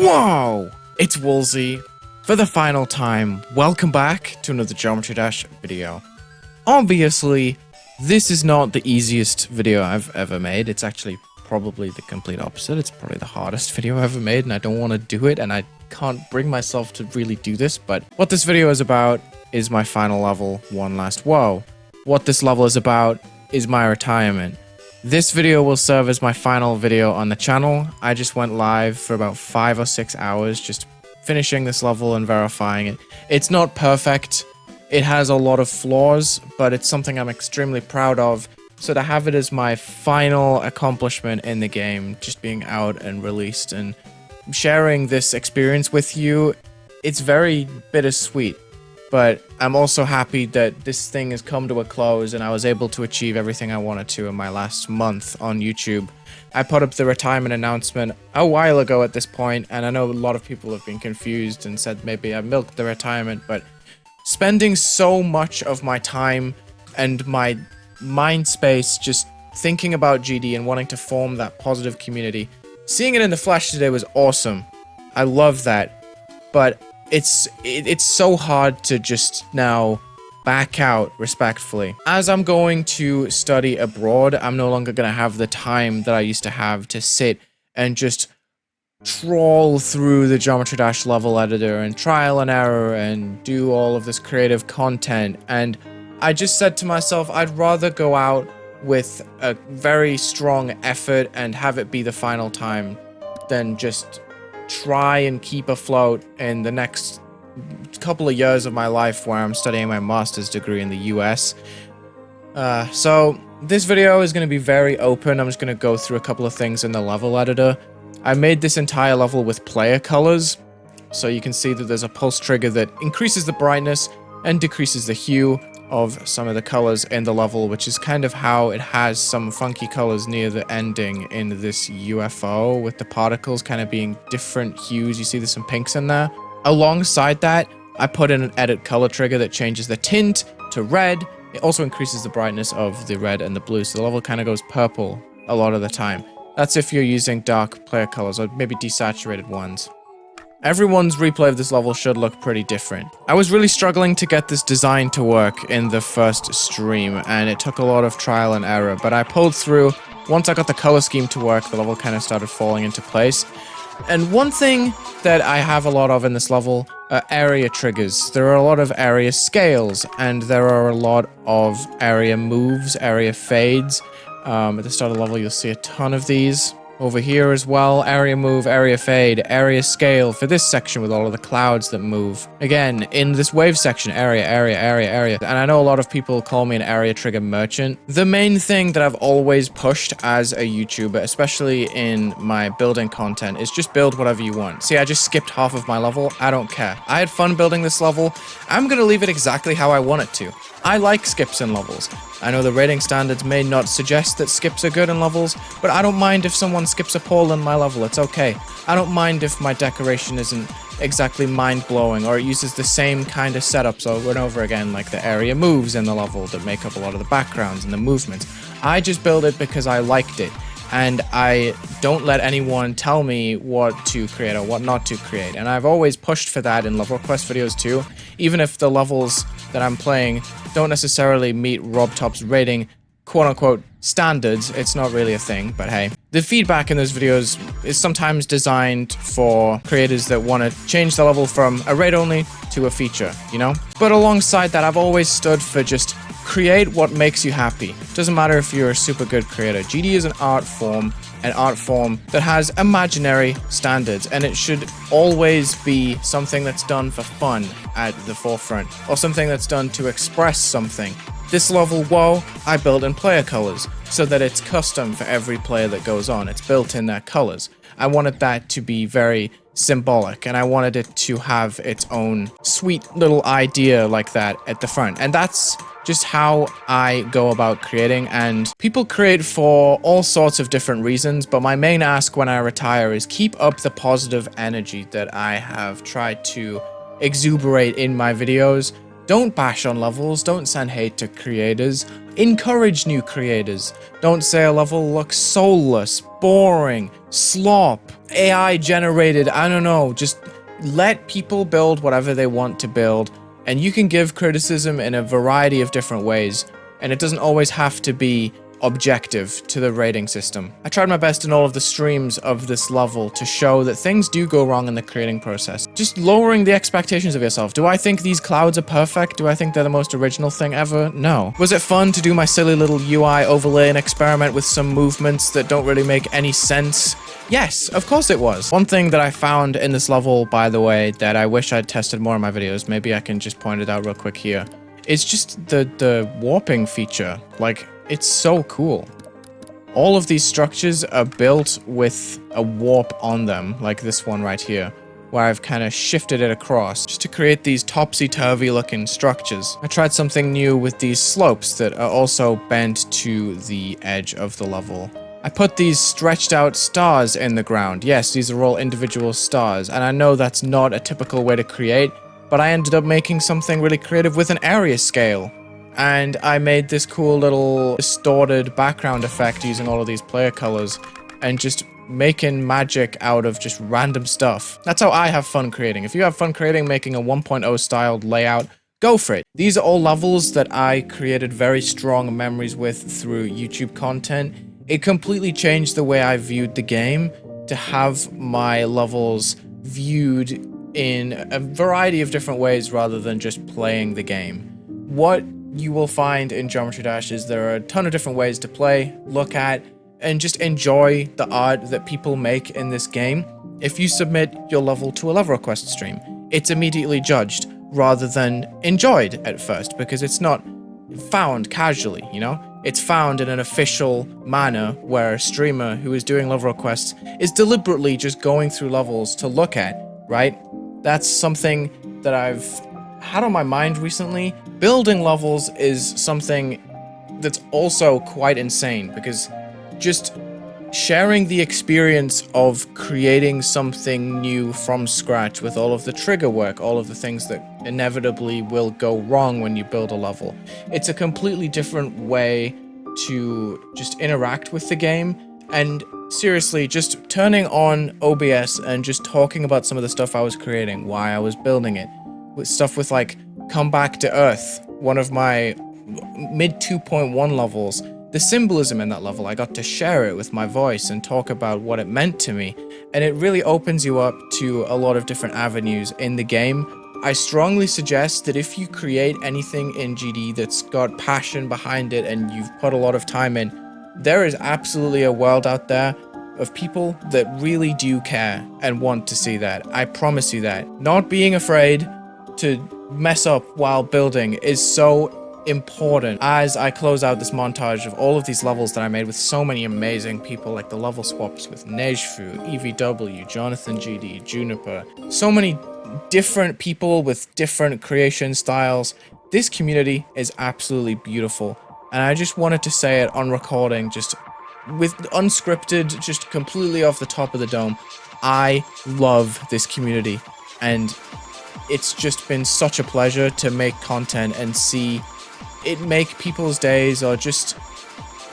Whoa! It's Wulzy. For the final time, welcome back to another Geometry Dash video. Obviously, this is not the easiest video I've ever made. It's actually probably the complete opposite. It's probably the hardest video I've ever made, and I don't want to do it, and I can't bring myself to really do this, but what this video is about is my final level, Last Woah. What this level is about is my retirement. This video will serve as my final video on the channel. I just went live for about 5 or 6 hours just finishing this level and verifying it. It's not perfect. It has a lot of flaws, but it's something I'm extremely proud of. So to have it as my final accomplishment in the game, just being out and released and sharing this experience with you, it's very bittersweet. But I'm also happy that this thing has come to a close and I was able to achieve everything I wanted to in my last month on YouTube. I put up the retirement announcement a while ago at this point, and I know a lot of people have been confused and said maybe I milked the retirement, but spending so much of my time and my mind space just thinking about GD and wanting to form that positive community, seeing it in the flesh today was awesome. I love that, but it's so hard to just now back out respectfully. As I'm going to study abroad, I'm no longer going to have the time that I used to have to sit and just trawl through the Geometry Dash level editor and trial and error and do all of this creative content. And I just said to myself, I'd rather go out with a very strong effort and have it be the final time than just try and keep afloat in the next couple of years of my life where I'm studying my master's degree in the US. So this video is going to be very open. I'm just going to go through a couple of things in the level editor. I made this entire level with player colors, so you can see that there's a pulse trigger that increases the brightness and decreases the hue of some of the colors in the level, which is kind of how it has some funky colors near the ending in this UFO with the particles kind of being different hues. You see there's some pinks in there. Alongside that, I put in an edit color trigger that changes the tint to red. It also increases the brightness of the red and the blue, so the level kind of goes purple a lot of the time. That's if you're using dark player colors or maybe desaturated ones. Everyone's replay of this level should look pretty different. I was really struggling to get this design to work in the first stream, and it took a lot of trial and error, but I pulled through. Once I got the color scheme to work, the level kind of started falling into place. And one thing that I have a lot of in this level are area triggers. There are a lot of area scales, and there are a lot of area moves, area fades. At the start of the level, you'll see a ton of these. Over here as well, area move, area fade, area scale for this section with all of the clouds that move. Again, in this wave section, area. And I know a lot of people call me an area trigger merchant. The main thing that I've always pushed as a YouTuber, especially in my building content, is just build whatever you want. See, I just skipped half of my level. I don't care. I had fun building this level. I'm gonna leave it exactly how I want it to. I like skips in levels. I know the rating standards may not suggest that skips are good in levels, but I don't mind if someone skips a pole in my level, it's okay. I don't mind if my decoration isn't exactly mind-blowing or it uses the same kind of setups over and over again, like the area moves in the level that make up a lot of the backgrounds and the movements. I just build it because I liked it, and I don't let anyone tell me what to create or what not to create, and I've always pushed for that in level request videos too, even if the levels that I'm playing don't necessarily meet RobTop's rating quote-unquote standards. It's not really a thing, but hey. The feedback in those videos is sometimes designed for creators that want to change the level from a raid only to a feature, you know? But alongside that, I've always stood for just create what makes you happy. Doesn't matter if you're a super good creator. GD is an art form that has imaginary standards, and it should always be something that's done for fun at the forefront, or something that's done to express something. This level, Woah, I built in player colors, so that it's custom for every player that goes on. It's built in their colors. I wanted that to be very symbolic, and I wanted it to have its own sweet little idea like that at the front. And that's just how I go about creating, and people create for all sorts of different reasons, but my main ask when I retire is keep up the positive energy that I have tried to exuberate in my videos. Don't bash on levels, don't send hate to creators, encourage new creators. Don't say a level looks soulless, boring, slop, AI generated, I don't know, just let people build whatever they want to build, and you can give criticism in a variety of different ways, and it doesn't always have to be objective to the rating system. I tried my best in all of the streams of this level to show that things do go wrong in the creating process. Just lowering the expectations of yourself. Do I think these clouds are perfect? Do I think they're the most original thing ever? No. Was it fun to do my silly little UI overlay and experiment with some movements that don't really make any sense? Yes, of course it was. One thing that I found in this level, by the way, that I wish I'd tested more in my videos, maybe I can just point it out real quick here, is just the warping feature. Like, it's so cool. All of these structures are built with a warp on them, like this one right here, where I've kind of shifted it across just to create these topsy-turvy looking structures. I tried something new with these slopes that are also bent to the edge of the level. I put these stretched out stars in the ground. Yes, these are all individual stars, and I know that's not a typical way to create, but I ended up making something really creative with an area scale. And I made this cool little distorted background effect using all of these player colors and just making magic out of just random stuff. That's how I have fun creating. If you have fun creating, making a 1.0 styled layout, go for it. These are all levels that I created very strong memories with through YouTube content. It completely changed the way I viewed the game to have my levels viewed in a variety of different ways rather than just playing the game. What you will find in Geometry Dash is there are a ton of different ways to play, look at, and just enjoy the art that people make in this game. If you submit your level to a level request stream, it's immediately judged rather than enjoyed at first, because it's not found casually, you know? It's found in an official manner where a streamer who is doing level requests is deliberately just going through levels to look at, right? That's something that I've had on my mind recently. Building levels is something that's also quite insane, because just sharing the experience of creating something new from scratch with all of the trigger work, all of the things that inevitably will go wrong when you build a level. It's a completely different way to just interact with the game, and seriously, just turning on OBS and just talking about some of the stuff I was creating, why I was building it, with stuff with like Come Back to Earth, one of my mid 2.1 levels. The symbolism in that level, I got to share it with my voice and talk about what it meant to me, and it really opens you up to a lot of different avenues in the game. I strongly suggest that if you create anything in GD that's got passion behind it and you've put a lot of time in, there is absolutely a world out there of people that really do care and want to see that. I promise you that. Not being afraid to mess up while building is so important. As I close out this montage of all of these levels that I made with so many amazing people, like the level swaps with Nejfu, EVW, Jonathan GD, Juniper, so many different people with different creation styles. This community is absolutely beautiful, and I just wanted to say it on recording, just with unscripted, just completely off the top of the dome. I love this community, and it's just been such a pleasure to make content and see it make people's days, or just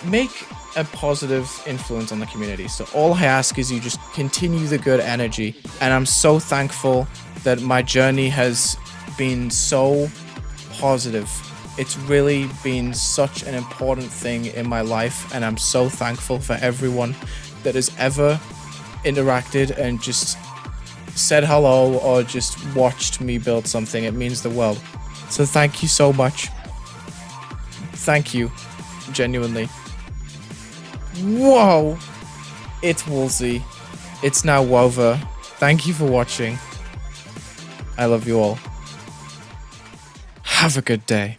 make a positive influence on the community. So all I ask is you just continue the good energy, and I'm so thankful that my journey has been so positive. It's really been such an important thing in my life, and I'm so thankful for everyone that has ever interacted and just said hello or just watched me build something. It means the world. So thank you so much. Thank you, genuinely. Whoa! It's Wulzy. It's now over. Thank you for watching. I love you all. Have a good day.